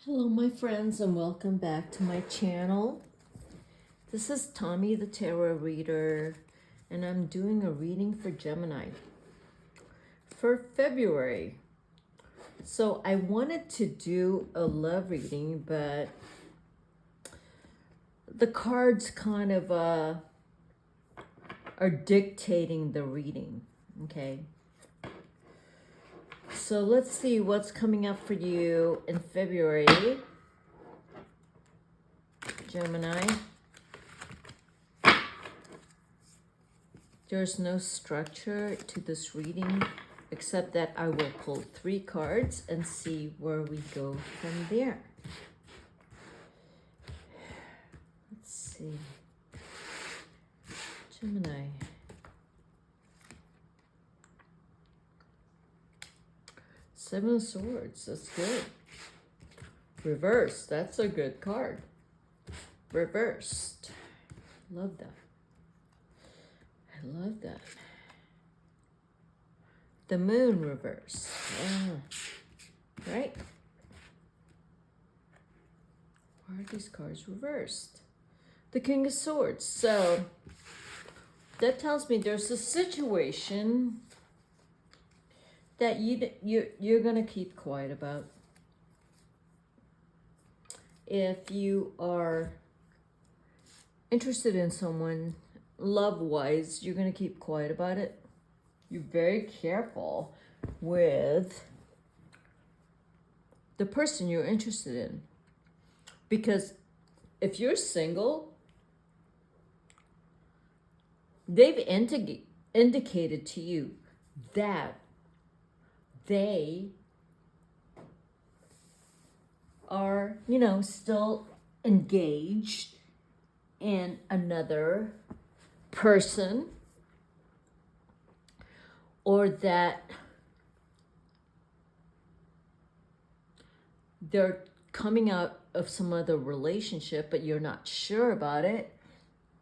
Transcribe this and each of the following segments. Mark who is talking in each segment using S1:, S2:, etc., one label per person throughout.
S1: Hello my friends and welcome back to my channel. This is Tommy the Tarot Reader and I'm doing a reading for Gemini for February. So I wanted to do a love reading, but the cards kind of are dictating the reading, okay? So let's see what's coming up for you in February, Gemini. There's no structure to this reading except that I will pull 3 cards and see where we go from there. Let's see. Gemini. Seven of Swords, that's good. Reversed, that's a good card. Reversed. Love that. I love that. The Moon reversed. Right? Why are these cards reversed? The King of Swords. So that tells me there's a situation that you're gonna keep quiet about. If you are interested in someone love-wise, you're gonna keep quiet about it. You're very careful with the person you're interested in, because if you're single, they've indicated to you that they are, still engaged in another person, or that they're coming out of some other relationship, but you're not sure about it,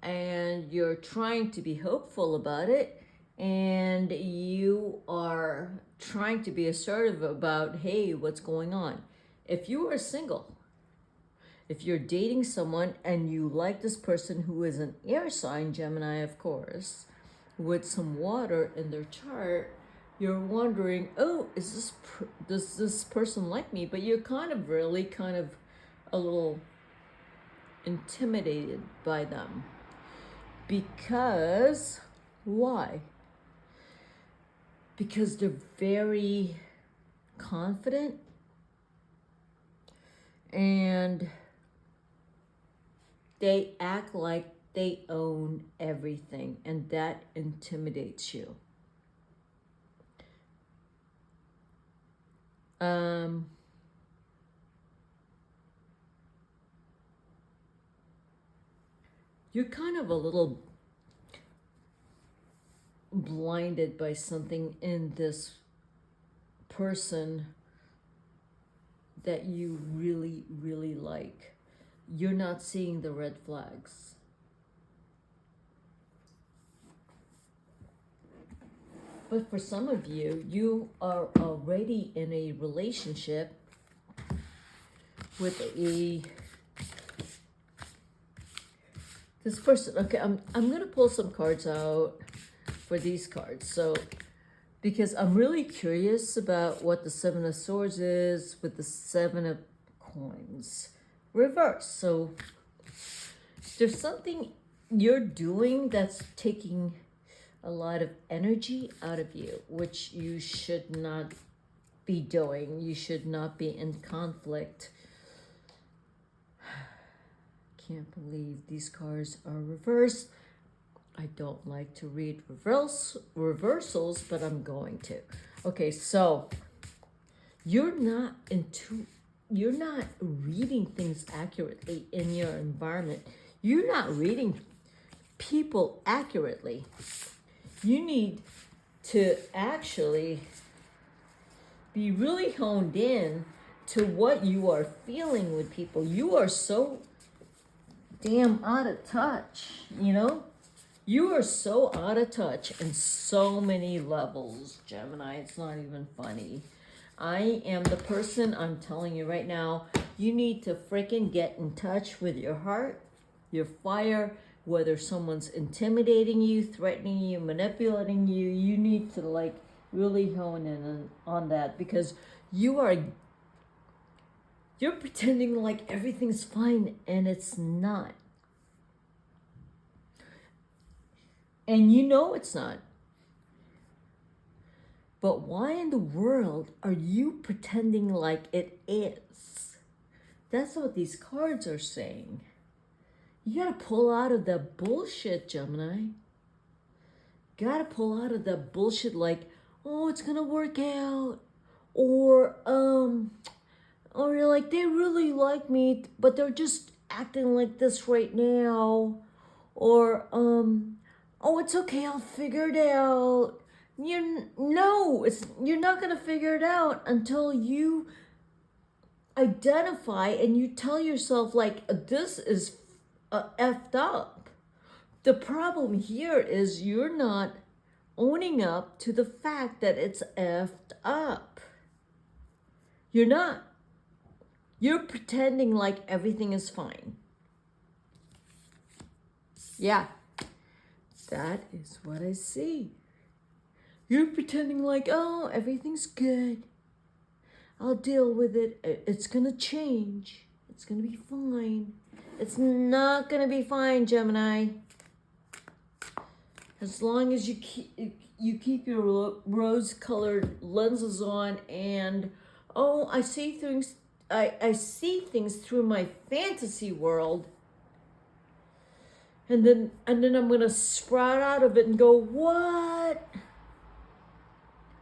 S1: and you're trying to be hopeful about it, and you are trying to be assertive about, hey, what's going on? If you are single, if you're dating someone and you like this person who is an air sign, Gemini, of course, with some water in their chart, you're wondering, oh, does this person like me? But you're kind of a little intimidated by them. Because, why? Because they're very confident and they act like they own everything, and that intimidates you. You're kind of a little blinded by something in this person that you really, really like. You're not seeing the red flags. But for some of you, you are already in a relationship with this person. Okay, I'm gonna pull some cards out for these cards. So, because I'm really curious about what the Seven of Swords is with the Seven of Coins reverse. So there's something you're doing that's taking a lot of energy out of you, which you should not be doing. You should not be in conflict. Can't believe these cards are reversed. I don't like to read reversals, but I'm going to. Okay, so you're not reading things accurately in your environment. You're not reading people accurately. You need to actually be really honed in to what you are feeling with people. You are so damn out of touch, You are so out of touch in so many levels, Gemini. It's not even funny. I am the person, I'm telling you right now, You need to freaking get in touch with your heart, your fire, whether someone's intimidating you, threatening you, manipulating you. You need to like really hone in on that, because you're pretending like everything's fine and it's not. And you know it's not. But why in the world are you pretending like it is? That's what these cards are saying. You gotta pull out of the bullshit, Gemini. Gotta pull out of the bullshit like, oh, it's gonna work out. Or you're like, they really like me, but they're just acting like this right now. Or, oh, it's okay, I'll figure it out. You're not gonna figure it out until you identify and you tell yourself like, this is effed up. The problem here is you're not owning up to the fact that it's effed up. You're not. You're pretending like everything is fine. Yeah, that is what I see. You're pretending like, oh, everything's good. I'll deal with it. It's gonna change. It's gonna be fine. It's not gonna be fine, Gemini. As long as you keep your rose-colored lenses on, and oh, I see things. I see things through my fantasy world. And then I'm gonna sprout out of it and go, what?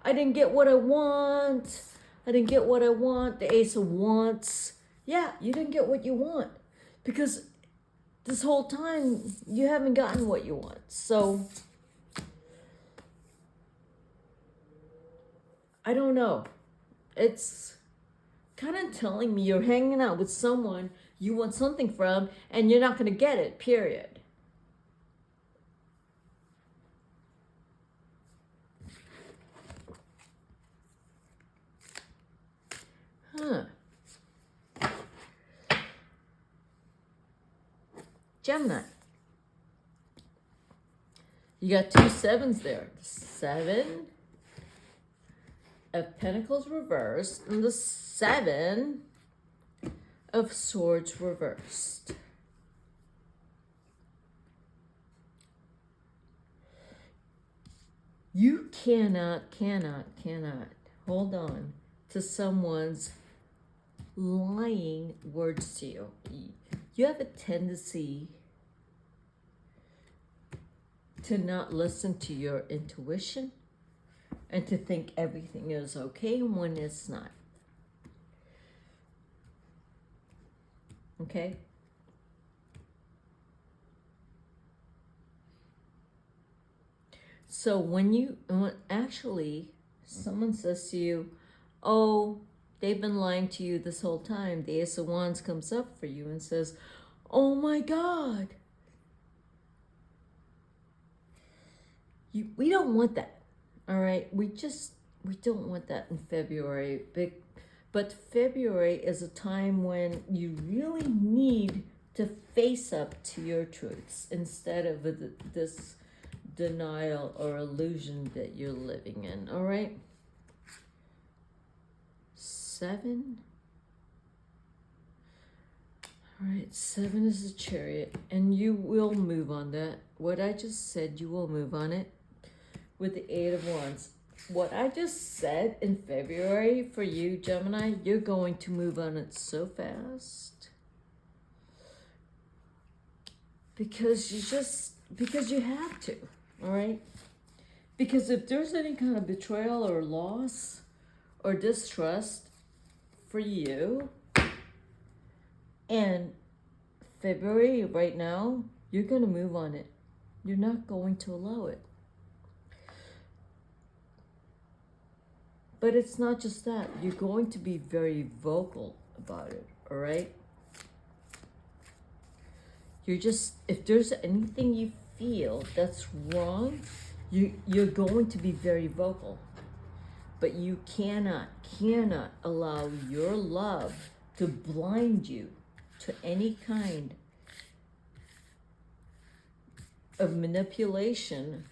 S1: I didn't get what I want. I didn't get what I want. The Ace of Wands. Yeah, you didn't get what you want. Because this whole time, you haven't gotten what you want. So, I don't know. It's kind of telling me you're hanging out with someone you want something from, and you're not going to get it, period. Huh. Gemini. You got 2 sevens there. The 7 of Pentacles reversed and the 7 of Swords reversed. You cannot hold on to someone's lying words to you. You have a tendency to not listen to your intuition and to think everything is okay when it's not. Okay? So when actually someone says to you, oh, they've been lying to you this whole time, the Ace of Wands comes up for you and says, oh my God. We don't want that, all right? We don't want that in February. But February is a time when you really need to face up to your truths instead of this denial or illusion that you're living in, all right? 7. All right, 7 is the Chariot, and you will move on that. What I just said, you will move on it with the 8 of Wands. What I just said in February for you, Gemini, you're going to move on it so fast. Because you have to, all right? Because if there's any kind of betrayal or loss or distrust for you, and February right now, you're going to move on it. You're not going to allow it. But it's not just that. You're going to be very vocal about it, all right? You're just, if there's anything you feel that's wrong, you're going to be very vocal. But you cannot allow your love to blind you to any kind of manipulation.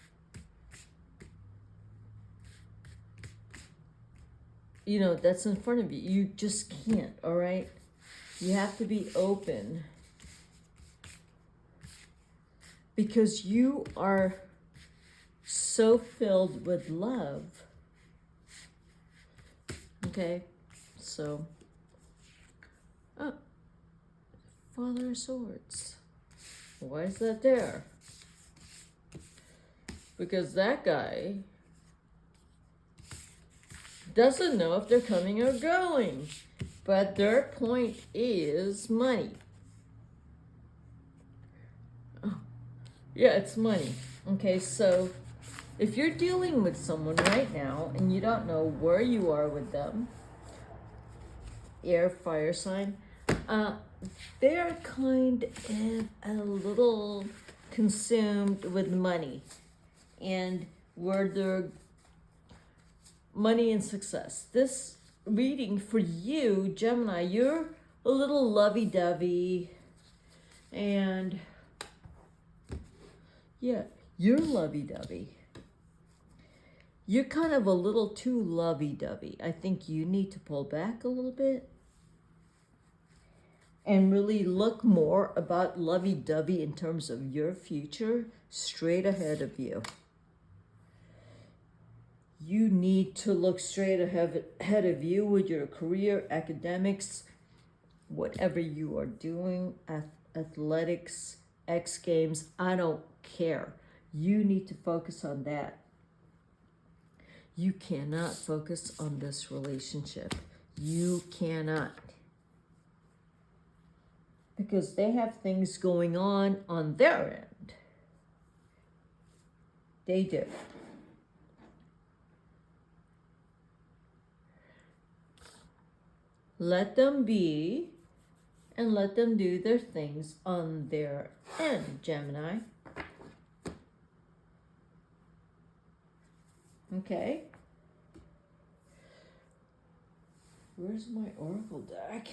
S1: You know, that's in front of you. You just can't, all right? You have to be open. Because you are so filled with love. Okay? So, oh, Father of Swords. Why is that there? Because that guy doesn't know if they're coming or going. But their point is money. Oh, yeah, it's money. Okay, so if you're dealing with someone right now and you don't know where you are with them, air, fire sign, they're kind of a little consumed with money and where their money and success. This reading for you, Gemini, you're a little lovey-dovey and yeah, you're lovey-dovey. You're kind of a little too lovey-dovey. I think you need to pull back a little bit and really look more about lovey-dovey in terms of your future straight ahead of you. You need to look straight ahead of you with your career, academics, whatever you are doing, athletics, X Games, I don't care. You need to focus on that. You cannot focus on this relationship. You cannot. Because they have things going on their end. They do. Let them be and let them do their things on their end, Gemini. Okay. Where's my oracle deck?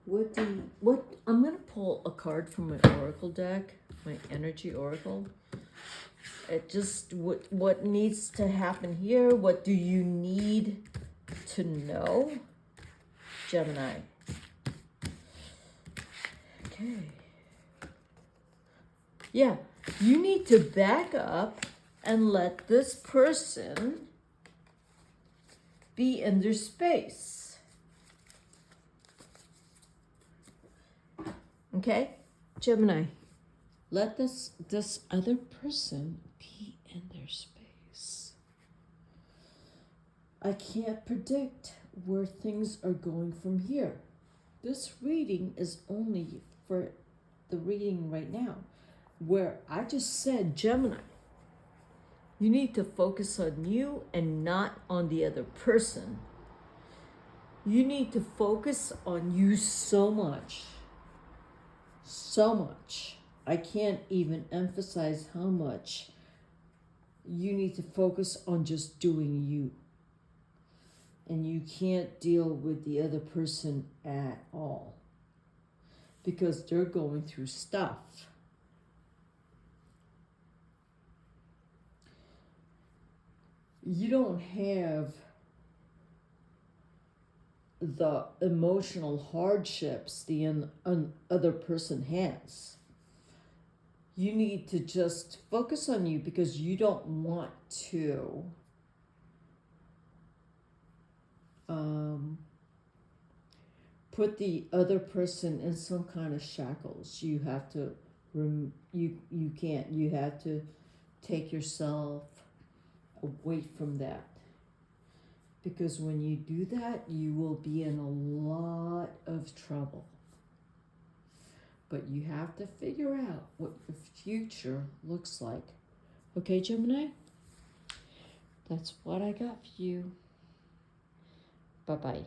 S1: I'm going to pull a card from my oracle deck, my energy oracle. It just, what needs to happen here? What do you need to know? Gemini. Okay. Yeah, you need to back up and let this person be in their space. Okay, Gemini, let this other person be in their space. I can't predict where things are going from here. This reading is only for the reading right now, where I just said, Gemini, you need to focus on you and not on the other person. You need to focus on you so much. So much. I can't even emphasize how much. You need to focus on just doing you. And you can't deal with the other person at all. Because they're going through stuff. You don't have the emotional hardships the other person has. You need to just focus on you because you don't want to put the other person in some kind of shackles. You have to, you can't, you have to take yourself away from that. Because when you do that, you will be in a lot of trouble. But you have to figure out what your future looks like. Okay, Gemini? That's what I got for you. Bye-bye.